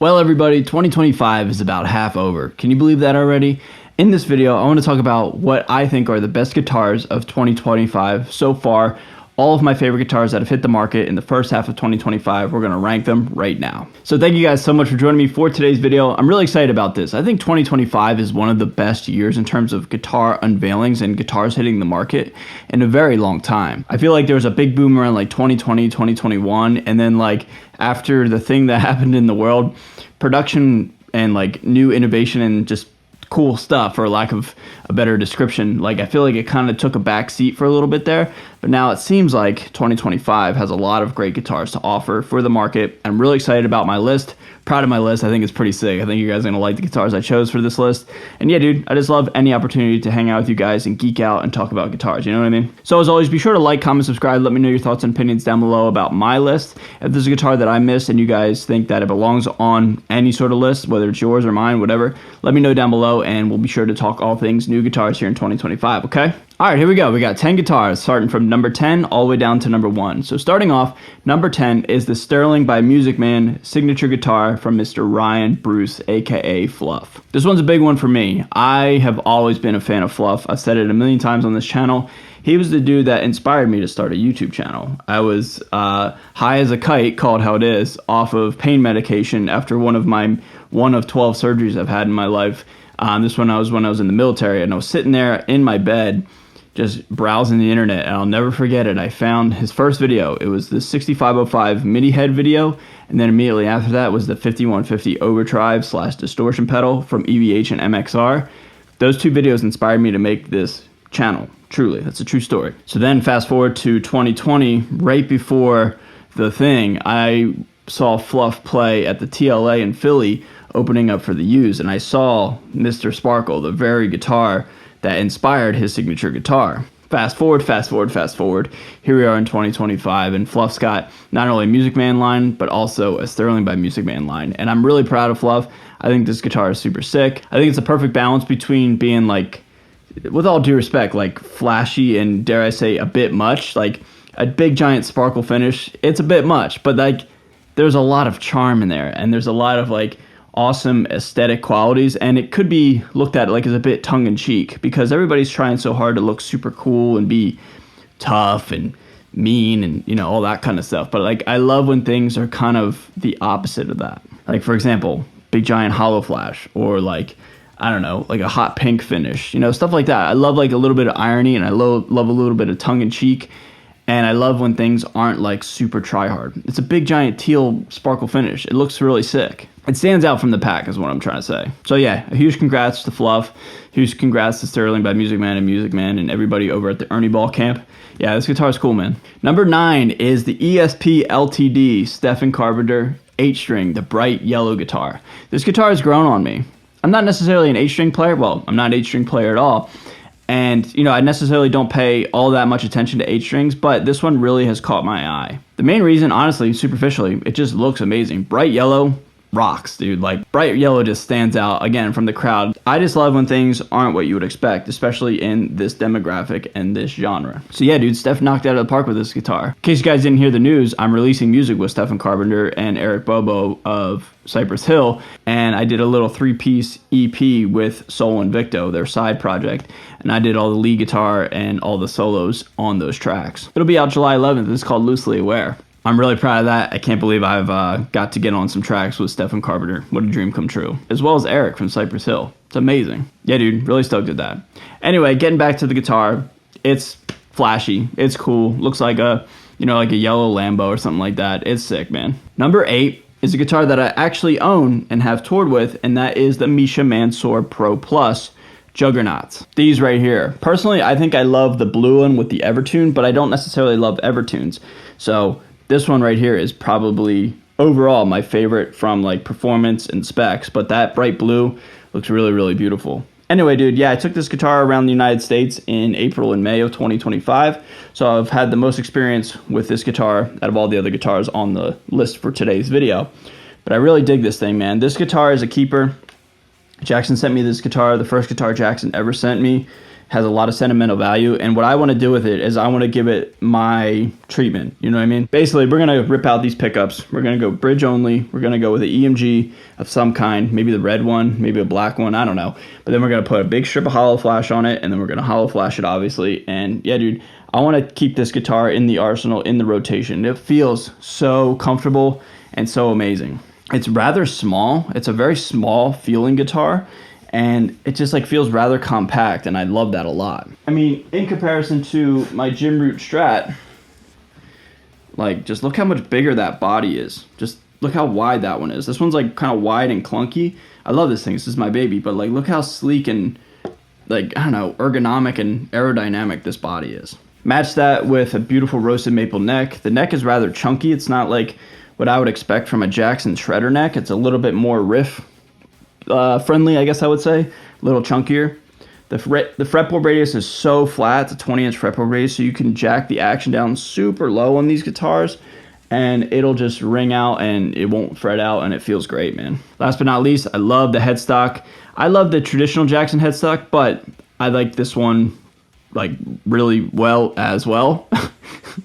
Well, everybody, 2025 is about half over. Can you believe that already? In this video, I want to talk about what I think are the best guitars of 2025 so far. All of my favorite guitars that have hit the market in the first half of 2025. We're going to rank them right now. So thank you guys so much for joining me for today's video. I'm really excited about this. I think 2025 is one of the best years in terms of guitar unveilings and guitars hitting the market in a very long time. I feel like there was a big boom around like 2020, 2021, and then like after the thing that happened in the world, production and like new innovation and just cool stuff, for lack of a better description, like I feel like it kind of took a back seat for a little bit there, but now it seems like 2025 has a lot of great guitars to offer for the market. I'm really excited about my list, proud of my list. I think it's pretty sick. I think you guys are gonna like the guitars I chose for this list, and yeah, dude, I just love any opportunity to hang out with you guys and geek out and talk about guitars, you know what I mean? So as always, be sure to like, comment, subscribe, let me know your thoughts and opinions down below about my list. If there's a guitar that I missed and you guys think that it belongs on any sort of list, whether it's yours or mine, whatever, let me know down below, and we'll be sure to talk all things new guitars here in 2025, okay? All right, here we go. We got 10 guitars, starting from number 10 all the way down to number 1. So starting off, number 10 is the Sterling by Music Man signature guitar from Mr. Ryan Bruce, aka Fluff. This one's a big one for me. I have always been a fan of Fluff. I've said it a million times on this channel. He was the dude that inspired me to start a YouTube channel. I was high as a kite, called how it is, off of pain medication after one of 12 surgeries I've had in my life. This one was when I was in the military, and I was sitting there in my bed just browsing the internet, and I'll never forget it. I found his first video. It was the 6505 MIDI head video, and then immediately after that was the 5150 overdrive / distortion pedal from EVH and MXR. Those two videos inspired me to make this channel. Truly, that's a true story. So then fast forward to 2020, right before the thing, I saw Fluff play at the TLA in Philly, opening up for the Used, and I saw Mr. Sparkle, the very guitar that inspired his signature guitar. Fast forward, here we are in 2025, and Fluff's got not only a Music Man line, but also a Sterling by Music Man line, and I'm really proud of Fluff. I think this guitar is super sick. I think it's a perfect balance between being like, with all due respect, like flashy and, dare I say, a bit much. Like a big giant sparkle finish, it's a bit much, but like there's a lot of charm in there, and there's a lot of like awesome aesthetic qualities, and it could be looked at like as a bit tongue-in-cheek because everybody's trying so hard to look super cool and be tough and mean and, you know, all that kind of stuff. But like I love when things are kind of the opposite of that. Like, for example, big giant hollow flash, or like, I don't know, like a hot pink finish, you know, stuff like that. I love like a little bit of irony, and I love a little bit of tongue-in-cheek, and I love when things aren't like super try-hard. It's a big giant teal sparkle finish. It looks really sick. It stands out from the pack is what I'm trying to say. So yeah, a huge congrats to Fluff. Huge congrats to Sterling by Music Man and everybody over at the Ernie Ball camp. Yeah, this guitar is cool, man. Number 9 is the ESP LTD Stephen Carpenter 8-string, the bright yellow guitar. This guitar has grown on me. I'm not necessarily an 8-string player. Well, I'm not an 8-string player at all. And, you know, I necessarily don't pay all that much attention to 8 strings, but this one really has caught my eye. The main reason, honestly, superficially, it just looks amazing. Bright yellow rocks, dude. Like, bright yellow just stands out, again, from the crowd. I just love when things aren't what you would expect, especially in this demographic and this genre. So yeah, dude, Steph knocked it out of the park with this guitar. In case you guys didn't hear the news, I'm releasing music with Stephen Carpenter and Eric Bobo of Cypress Hill, and I did a little 3-piece EP with Soul Invicto, their side project, and I did all the lead guitar and all the solos on those tracks. It'll be out July 11th. It's called Loosely Aware. I'm really proud of that. I can't believe I've got to get on some tracks with Stephen Carpenter. What a dream come true. As well as Eric from Cypress Hill. It's amazing. Yeah, dude, really stoked at that. Anyway, getting back to the guitar, it's flashy. It's cool. Looks like a, you know, like a yellow Lambo or something like that. It's sick, man. Number 8 is a guitar that I actually own and have toured with, and that is the Misha Mansour Pro Plus Juggernauts. These right here. Personally, I think I love the blue one with the Evertune, but I don't necessarily love Evertunes. So this one right here is probably overall my favorite from like performance and specs, but that bright blue looks really, really beautiful. Anyway, dude, yeah, I took this guitar around the United States in April and May of 2025, so I've had the most experience with this guitar out of all the other guitars on the list for today's video. But I really dig this thing, man. This guitar is a keeper. Jackson sent me this guitar, the first guitar Jackson ever sent me. has a lot of sentimental value, and what I want to do with it is I want to give it my treatment. You know what I mean? Basically, we're going to rip out these pickups. We're going to go bridge only. We're going to go with an EMG of some kind, maybe the red one, maybe a black one, I don't know. But then we're going to put a big strip of hollow flash on it, and then we're going to hollow flash it, obviously. And yeah, dude, I want to keep this guitar in the arsenal, in the rotation. It feels so comfortable and so amazing. It's rather small. It's a very small feeling guitar, and it just like feels rather compact, and I love that a lot. I mean, in comparison to my Jim Root Strat, like, just look how much bigger that body is. Just look how wide that one is. This one's like kind of wide and clunky. I love this thing. This is my baby, but like, look how sleek and like, I don't know, ergonomic and aerodynamic this body is. Match that with a beautiful roasted maple neck. The neck is rather chunky. It's not like what I would expect from a Jackson shredder neck. It's a little bit more riff friendly, I guess I would say, a little chunkier. The fretboard radius is so flat. It's a 20-inch fretboard radius, so you can jack the action down super low on these guitars, and it'll just ring out, and it won't fret out, and it feels great, man. Last but not least, I love the headstock. I love the traditional Jackson headstock, but I like this one like really well as well.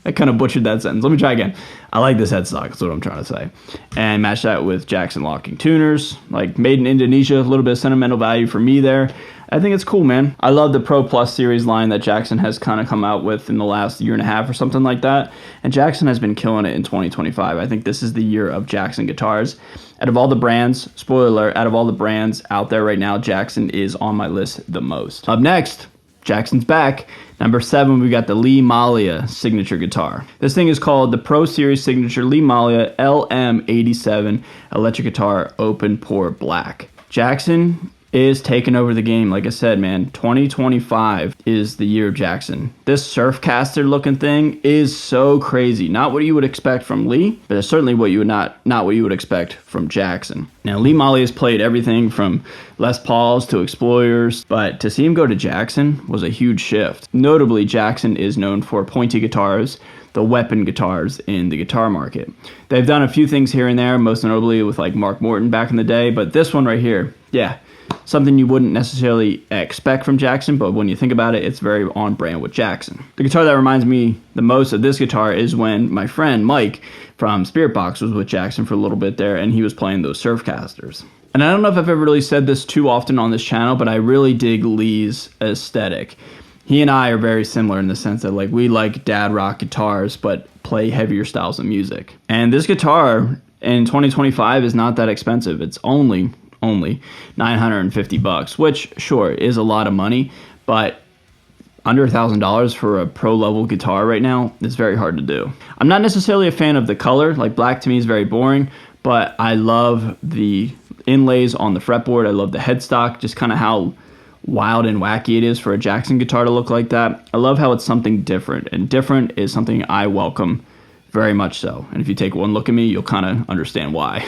I kind of butchered that sentence. Let me try again. I like this headstock, that's what I'm trying to say. And match that with Jackson locking tuners, like made in Indonesia, a little bit of sentimental value for me there. I think it's cool, man. I love the Pro Plus series line that Jackson has kind of come out with in the last year and a half or something like that. And Jackson has been killing it in 2025. I think this is the year of Jackson guitars. Out of all the brands, spoiler alert, out of all the brands out there right now, Jackson is on my list the most. Up next, Jackson's back. Number 7, we got the Lee Malia signature guitar. This thing is called the Pro Series Signature Lee Malia LM87 electric guitar open pore black. Jackson is taking over the game. Like I said, man, 2025 is the year of Jackson. This Surfcaster looking thing is so crazy. Not what you would expect from Lee, but it's certainly what you would not what you would expect from Jackson. Now, Lee Malia has played everything from Les Pauls to Explorers, but to see him go to Jackson was a huge shift. Notably, Jackson is known for pointy guitars, the weapon guitars in the guitar market. They've done a few things here and there, most notably with like Mark Morton back in the day, but this one right here, yeah, something you wouldn't necessarily expect from Jackson, but when you think about it, it's very on brand with Jackson. The guitar that reminds me the most of this guitar is when my friend Mike from Spirit Box was with Jackson for a little bit there, and he was playing those Surfcasters. And I don't know if I've ever really said this too often on this channel, but I really dig Lee's aesthetic. He and I are very similar in the sense that like we like dad rock guitars, but play heavier styles of music. And this guitar in 2025 is not that expensive. It's only $950, which sure is a lot of money, but under $1,000 for a pro level guitar right now is very hard to do. I'm not necessarily a fan of the color. Like, black to me is very boring, but I love the inlays on the fretboard. I love the headstock, just kind of how wild and wacky it is for a Jackson guitar to look like that. I love how it's something different, and different is something I welcome very much so. And if you take one look at me, you'll kind of understand why.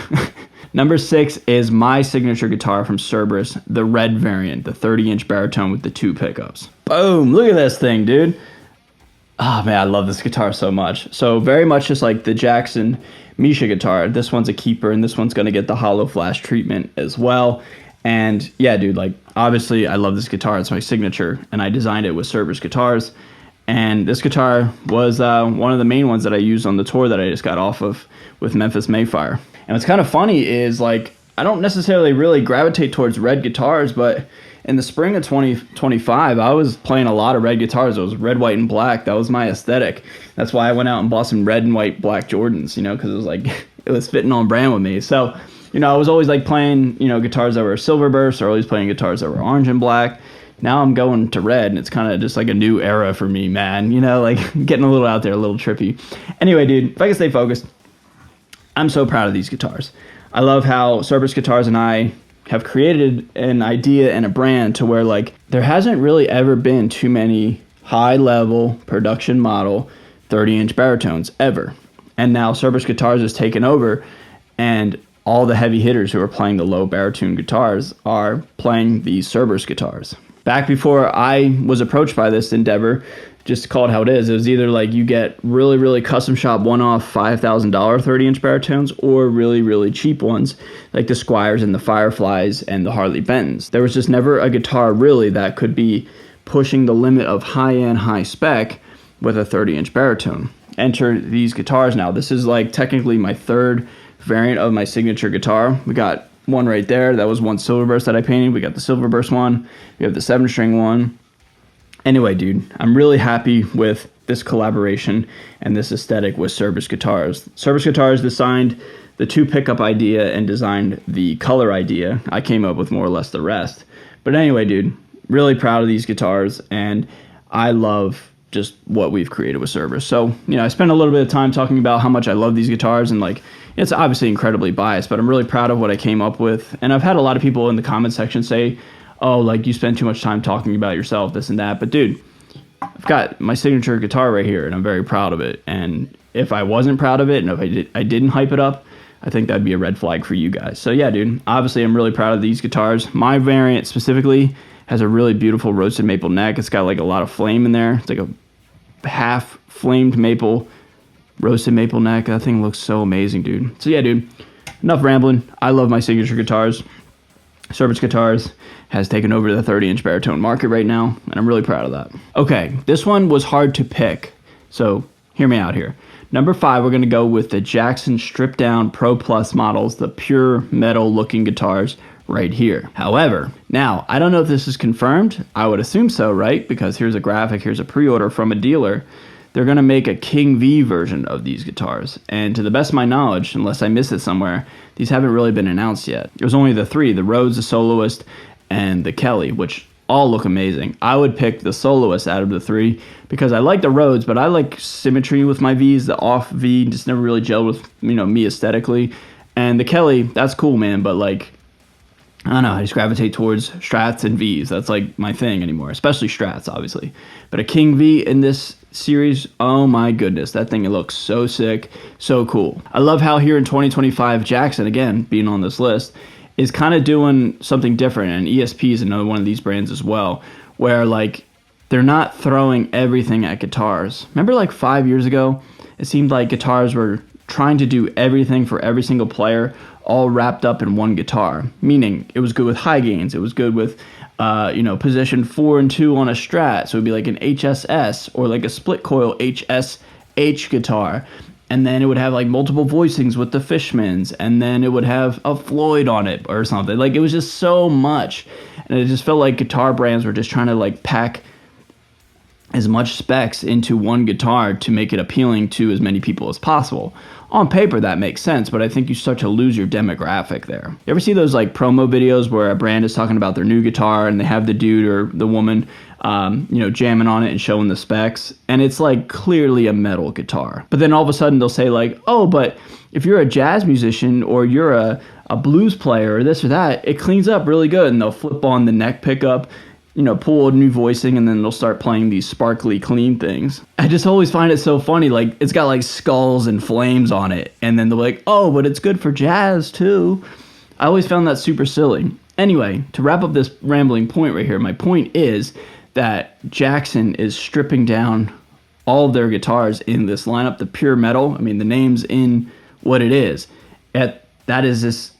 Number 6 is my signature guitar from Cerberus, the red variant, the 30-inch baritone with the 2 pickups. Boom! Look at this thing, dude. Oh man, I love this guitar so much. So very much just like the Jackson Misha guitar, this one's a keeper, and this one's going to get the hollow flash treatment as well. And yeah, dude, like, obviously I love this guitar. It's my signature, and I designed it with Cerberus guitars. And this guitar was one of the main ones that I used on the tour that I just got off of with Memphis Mayfire. And what's kind of funny is, like, I don't necessarily really gravitate towards red guitars, but in the spring of 2025, I was playing a lot of red guitars. It was red, white, and black. That was my aesthetic. That's why I went out and bought some red and white black Jordans, you know, because it was like, it was fitting on brand with me. So, you know, I was always like playing, you know, guitars that were silver burst, or always playing guitars that were orange and black. Now I'm going to red, and it's kind of just like a new era for me, man. You know, like getting a little out there, a little trippy. Anyway, dude, if I can stay focused, I'm so proud of these guitars. I love how Cerberus Guitars and I have created an idea and a brand to where, like, there hasn't really ever been too many high-level production model 30-inch baritones ever. And now Cerberus Guitars has taken over, and all the heavy hitters who are playing the low baritone guitars are playing these Cerberus guitars. Back before I was approached by this endeavor, just call it how it is, it was either like you get really, really custom shop one-off $5,000 30-inch baritones, or really, really cheap ones like the Squires and the Fireflies and the Harley Bentons. There was just never a guitar really that could be pushing the limit of high-end, high-spec with a 30-inch baritone. Enter these guitars now. This is like technically my third variant of my signature guitar. We got one right there. That was one Cerberus that I painted. We got the Cerberus one. We have the 7-string one. Anyway, dude, I'm really happy with this collaboration and this aesthetic with Cerberus Guitars. Cerberus Guitars designed the 2 pickup idea and designed the color idea. I came up with more or less the rest. But anyway, dude, really proud of these guitars, and I love just what we've created with Cerberus. So, I spent a little bit of time talking about how much I love these guitars, and like, it's obviously incredibly biased, but I'm really proud of what I came up with. And I've had a lot of people in the comment section say, oh, like, you spend too much time talking about yourself, this and that. But dude, I've got my signature guitar right here, and I'm very proud of it. And if I wasn't proud of it, and if I didn't hype it up, I think that'd be a red flag for you guys. So yeah, dude, obviously I'm really proud of these guitars. My variant specifically has a really beautiful roasted maple neck. It's got like a lot of flame in there. It's like a half flamed maple, roasted maple neck. That thing looks so amazing, dude. So yeah, dude, enough rambling. I love my signature guitars. Cerberus Guitars has taken over the 30-inch baritone market right now, and I'm really proud of that. Okay, this one was hard to pick, so hear me out here. Number 5, we're going to go with the Jackson stripped down Pro Plus models, the pure metal looking guitars right here. However, now, I don't know if this is confirmed. I would assume so, right? Because here's a graphic, here's a pre-order from a dealer. They're going to make a King V version of these guitars. And to the best of my knowledge, unless I missed it somewhere, these haven't really been announced yet. There's only the 3, the Rhodes, the Soloist, and the Kelly, which all look amazing. I would pick the Soloist out of the 3 because I like the Rhodes, but I like symmetry with my Vs. The off V just never really gelled with, me aesthetically. And the Kelly, that's cool, man, but like, I don't know, I just gravitate towards Strats and Vs. That's like my thing anymore, especially Strats, obviously. But a King V in this series, oh my goodness, that thing, it looks so sick, so cool. I love how here in 2025, Jackson, again, being on this list, is kind of doing something different, and ESP is another one of these brands as well, where like they're not throwing everything at guitars. Remember like 5 years ago, it seemed like guitars were trying to do everything for every single player, all wrapped up in one guitar, meaning it was good with high gains, it was good with position 4 and 2 on a Strat, so it would be like an HSS or like a split coil HSH guitar. And then it would have like multiple voicings with the Fishmans, and then it would have a Floyd on it or something. Like, it was just so much, and it just felt like guitar brands were just trying to like pack as much specs into one guitar to make it appealing to as many people as possible. On paper, that makes sense, but I think you start to lose your demographic there. You ever see those like promo videos where a brand is talking about their new guitar and they have the dude or the woman, jamming on it and showing the specs, and it's like clearly a metal guitar. But then all of a sudden they'll say like, oh, but if you're a jazz musician or you're a blues player or this or that, it cleans up really good, and they'll flip on the neck pickup, pull a new voicing, and then they'll start playing these sparkly, clean things. I just always find it so funny. Like, it's got like skulls and flames on it, and then they're like, oh, but it's good for jazz too. I always found that super silly. Anyway, to wrap up this rambling point right here, my point is that Jackson is stripping down all of their guitars in this lineup, the pure metal. I mean, the name's in what it is. That is just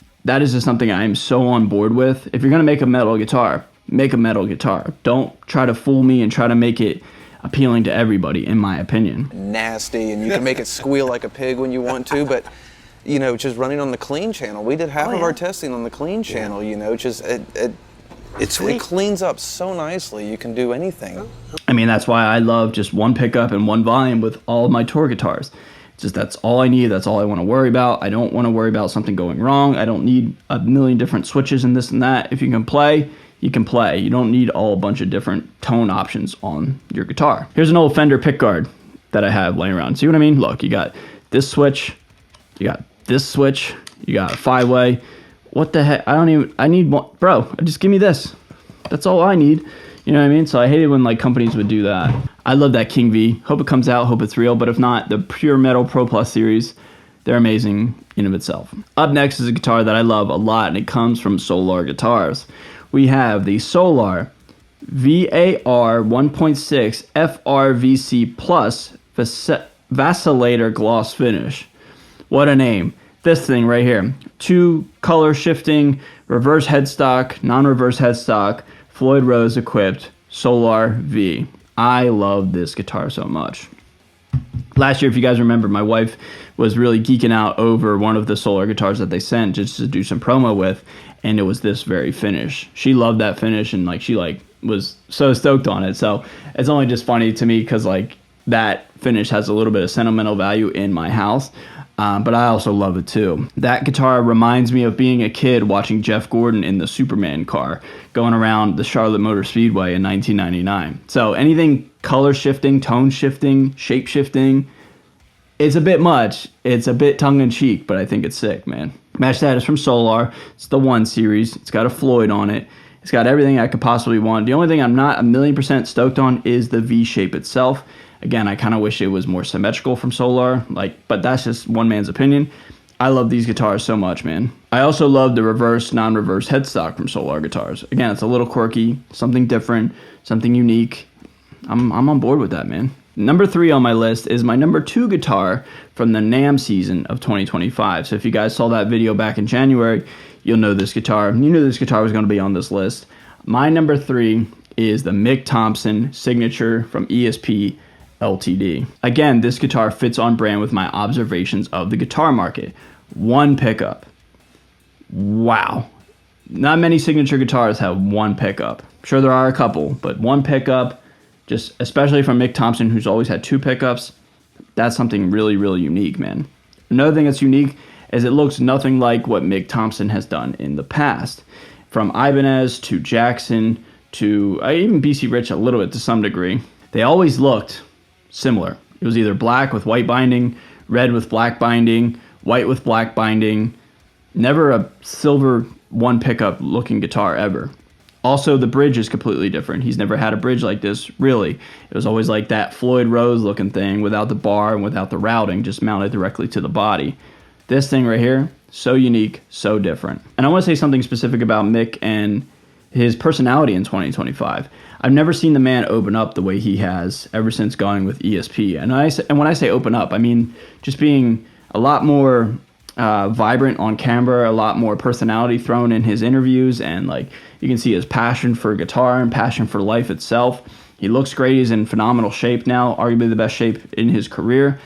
something I am so on board with. If you're going to make a metal guitar, make a metal guitar. Don't try to fool me and try to make it appealing to everybody, in my opinion. Nasty, and you can make it squeal like a pig when you want to, but just running on the clean channel. We did half of our testing on the clean channel, it cleans up so nicely. You can do anything. I mean, that's why I love just one pickup and one volume with all of my tour guitars. That's all I need. That's all I want to worry about. I don't want to worry about something going wrong. I don't need a million different switches and this and that. If you can play, you can play. You don't need a bunch of different tone options on your guitar. Here's an old Fender pickguard that I have laying around. See what I mean? Look, you got this switch, you got this switch, you got a 5-way. What the heck? I need one. Bro, just give me this. That's all I need. You know what I mean? So I hate it when like companies would do that. I love that King V. Hope it comes out. Hope it's real. But if not, the Pure Metal Pro Plus series, they're amazing in of itself. Up next is a guitar that I love a lot, and it comes from Solar Guitars. We have the Solar VAR 1.6 FRVC Plus Vacillator Gloss Finish. What a name. This thing right here. 2 color shifting, reverse headstock, non-reverse headstock, Floyd Rose equipped Solar V. I love this guitar so much. Last year, if you guys remember, my wife was really geeking out over one of the Solar guitars that they sent just to do some promo with, and it was this very finish. She loved that finish, and she was so stoked on it. So it's only just funny to me because that finish has a little bit of sentimental value in my house. But I also love it too. That guitar reminds me of being a kid watching Jeff Gordon in the Superman car going around the Charlotte Motor Speedway in 1999. So anything color shifting, tone shifting, shape shifting, it's a bit much. It's a bit tongue-in-cheek, but I think it's sick, man. Match that is from Solar. It's the 1 series. It's got a Floyd on it. It's got everything I could possibly want. The only thing I'm not 1,000,000% stoked on is the V shape itself. Again, I kind of wish it was more symmetrical from Solar, but that's just one man's opinion. I love these guitars so much, man. I also love the reverse, non-reverse headstock from Solar guitars. Again, it's a little quirky, something different, something unique. I'm on board with that, man. Number 3 on my list is my number 2 guitar from the NAMM season of 2025. So if you guys saw that video back in January, you'll know this guitar. You knew this guitar was going to be on this list. My number 3 is the Mick Thomson Signature from ESP LTD. Again, this guitar fits on brand with my observations of the guitar market. 1 pickup. Wow. Not many signature guitars have 1 pickup. I'm sure there are a couple, but 1 pickup, just especially from Mick Thomson, who's always had 2 pickups, that's something really, really unique, man. Another thing that's unique is it looks nothing like what Mick Thomson has done in the past. From Ibanez to Jackson to even BC Rich a little bit to some degree. They always looked similar. It was either black with white binding, red with black binding, white with black binding. Never a silver 1 pickup looking guitar ever. Also, the bridge is completely different. He's never had a bridge like this, really. It was always like that Floyd Rose looking thing without the bar and without the routing, just mounted directly to the body. This thing right here, so unique, so different. And I want to say something specific about Mick and his personality in 2025. I've never seen the man open up the way he has ever since going with ESP. And when I say open up, I mean just being a lot more vibrant on camera, a lot more personality thrown in his interviews, and you can see his passion for guitar and passion for life itself. He looks great. He's in phenomenal shape now, arguably the best shape in his career.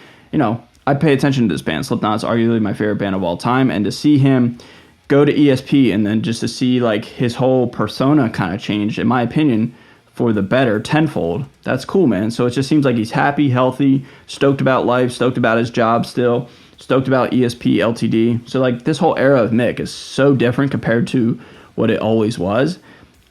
I pay attention to this band. Slipknot's arguably my favorite band of all time, and to see him go to ESP and then just to see his whole persona kind of change, in my opinion, for the better tenfold. That's cool, man. So it just seems like he's happy, healthy, stoked about life, stoked about his job still, stoked about ESP LTD. So this whole era of Mick is so different compared to what it always was.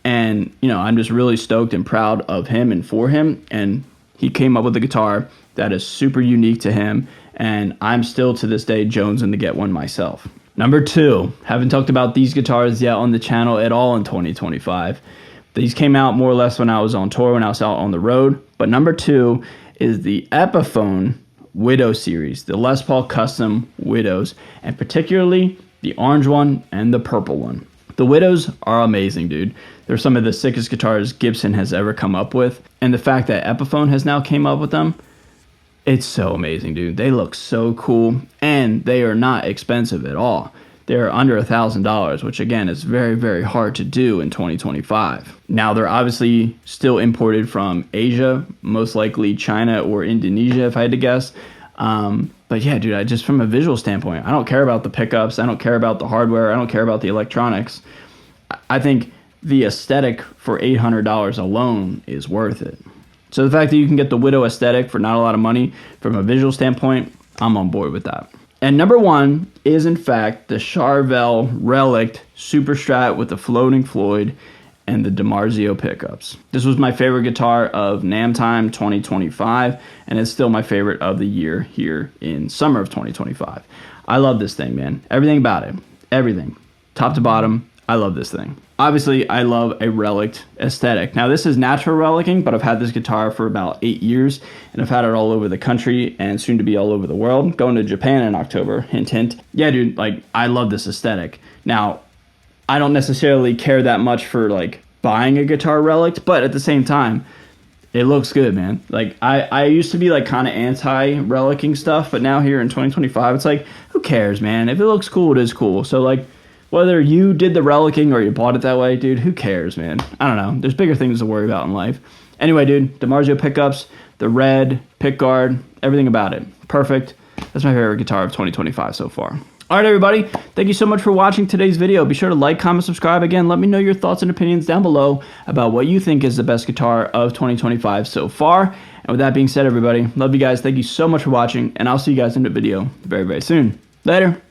And, I'm just really stoked and proud of him and for him. And he came up with a guitar that is super unique to him. And I'm still to this day jonesing to get one myself. Number 2, haven't talked about these guitars yet on the channel at all in 2025. These came out more or less when I was on tour, when I was out on the road. But number 2 is the Epiphone Widow series, the Les Paul Custom Widows, and particularly the orange one and the purple one. The Widows are amazing, dude. They're some of the sickest guitars Gibson has ever come up with. And the fact that Epiphone has now came up with them, it's so amazing, dude. They look so cool, and they are not expensive at all. They're under $1,000, which again is very, very hard to do in 2025. Now, they're obviously still imported from Asia, most likely China or Indonesia, if I had to guess. But yeah, dude, I just from a visual standpoint, I don't care about the pickups. I don't care about the hardware. I don't care about the electronics. I think the aesthetic for $800 alone is worth it. So the fact that you can get the Widow aesthetic for not a lot of money from a visual standpoint, I'm on board with that. And number 1 is, in fact, the Charvel Relict Super Strat with the floating Floyd and the DiMarzio pickups. This was my favorite guitar of NAMM Time 2025, and it's still my favorite of the year here in summer of 2025. I love this thing, man. Everything about it. Everything. Top to bottom, I love this thing. Obviously, I love a relict aesthetic. Now, this is natural relicing, but I've had this guitar for about 8 years, and I've had it all over the country and soon to be all over the world. Going to Japan in October, hint, hint. Yeah, dude, I love this aesthetic. Now, I don't necessarily care that much for, buying a guitar relic, but at the same time, it looks good, man. I used to be, kind of anti-relicing stuff, but now here in 2025, it's who cares, man? If it looks cool, it is cool. So, Whether you did the relicing or you bought it that way, dude, who cares, man? I don't know. There's bigger things to worry about in life. Anyway, dude, DiMarzio pickups, the red, pick guard, everything about it. Perfect. That's my favorite guitar of 2025 so far. All right, everybody. Thank you so much for watching today's video. Be sure to like, comment, subscribe. Again, let me know your thoughts and opinions down below about what you think is the best guitar of 2025 so far. And with that being said, everybody, love you guys. Thank you so much for watching, and I'll see you guys in the video very, very soon. Later.